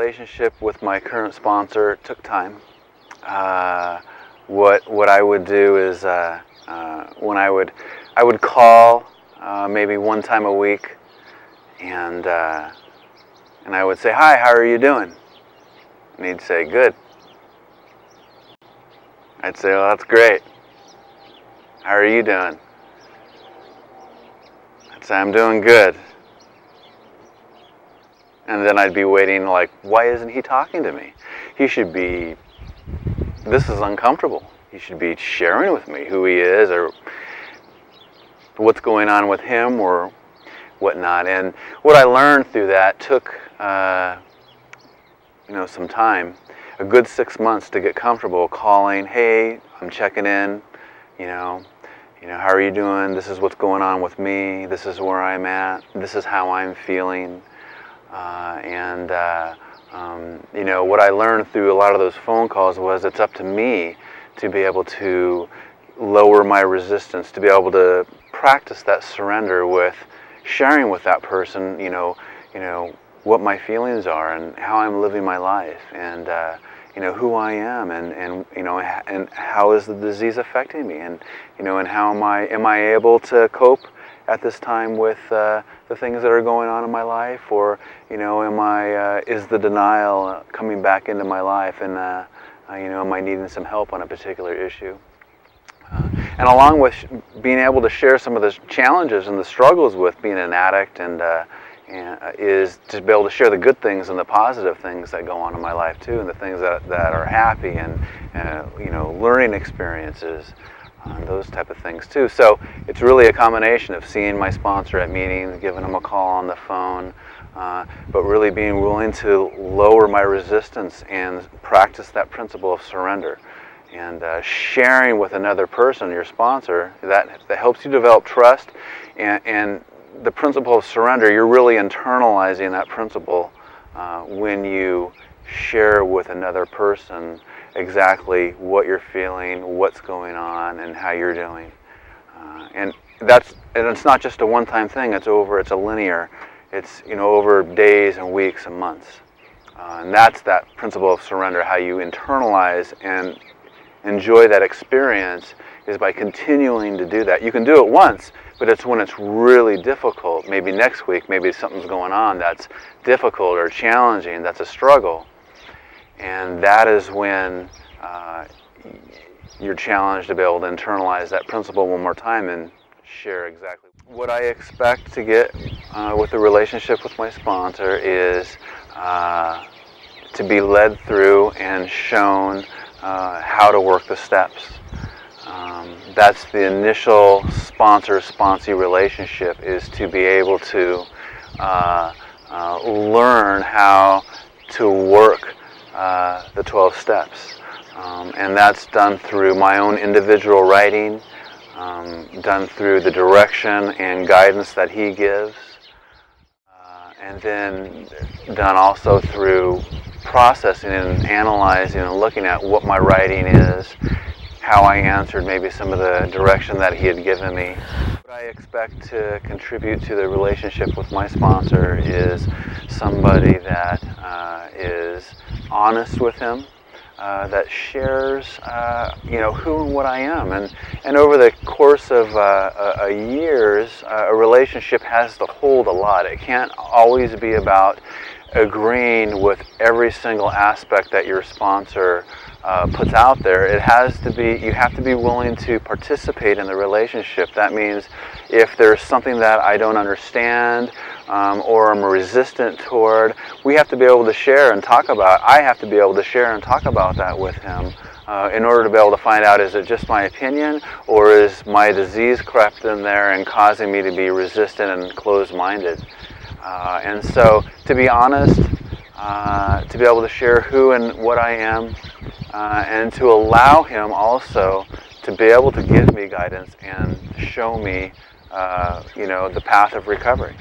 relationship with my current sponsor took time. What I would do is when I would call maybe one time a week, and I would say, "Hi, how are you doing?" And he'd say, "Good." I'd say, "Well, that's great. How are you doing?" I'd say, "I'm doing good." And then I'd be waiting like, why isn't he talking to me? He should be, this is uncomfortable. He should be sharing with me who he is or what's going on with him or whatnot. And what I learned through that took some time, a good 6 months to get comfortable calling, "Hey, I'm checking in, how are you doing? This is what's going on with me. This is where I'm at. This is how I'm feeling." What I learned through a lot of those phone calls was it's up to me to be able to lower my resistance, to be able to practice that surrender with sharing with that person, what my feelings are and how I'm living my life, and who I am, and how is the disease affecting me, and how am I able to cope at this time with the things that are going on in my life, or is the denial coming back into my life, and am I needing some help on a particular issue? And along with being able to share some of the challenges and the struggles with being an addict, and is to be able to share the good things and the positive things that go on in my life too, and the things that are happy, and learning experiences, those type of things too. So it's really a combination of seeing my sponsor at meetings, giving him a call on the phone, but really being willing to lower my resistance and practice that principle of surrender. And sharing with another person, your sponsor, that helps you develop trust, and the principle of surrender, you're really internalizing that principle when you share with another person exactly what you're feeling, what's going on, and how you're doing. And it's not just a one-time thing. It's a linear. It's over days and weeks and months. And that's that principle of surrender. How you internalize and enjoy that experience is by continuing to do that. You can do it once, but it's when it's really difficult. Maybe next week, maybe something's going on that's difficult or challenging, that's a struggle. And that is when you're challenged to be able to internalize that principle one more time and share exactly what I expect to get with the relationship with my sponsor is to be led through and shown how to work the steps. That's the initial sponsor-sponsee relationship, is to be able to learn how to work the 12 steps. And that's done through my own individual writing, done through the direction and guidance that he gives, and then done also through processing and analyzing and looking at what my writing is, how I answered maybe some of the direction that he had given me. What I expect to contribute to the relationship with my sponsor is somebody that is honest with him, that shares who and what I am, and over the course of years, a relationship has to hold a lot. It can't always be about agreeing with every single aspect that your sponsor puts out there. It has to be, you have to be willing to participate in the relationship. That means if there's something that I don't understand or I'm resistant toward, we have to be able to share and talk about. I have to be able to share and talk about that with him in order to be able to find out, is it just my opinion, or is my disease crept in there and causing me to be resistant and closed-minded? And so, to be honest, to be able to share who and what I am, and to allow him also to be able to give me guidance and show me, the path of recovery.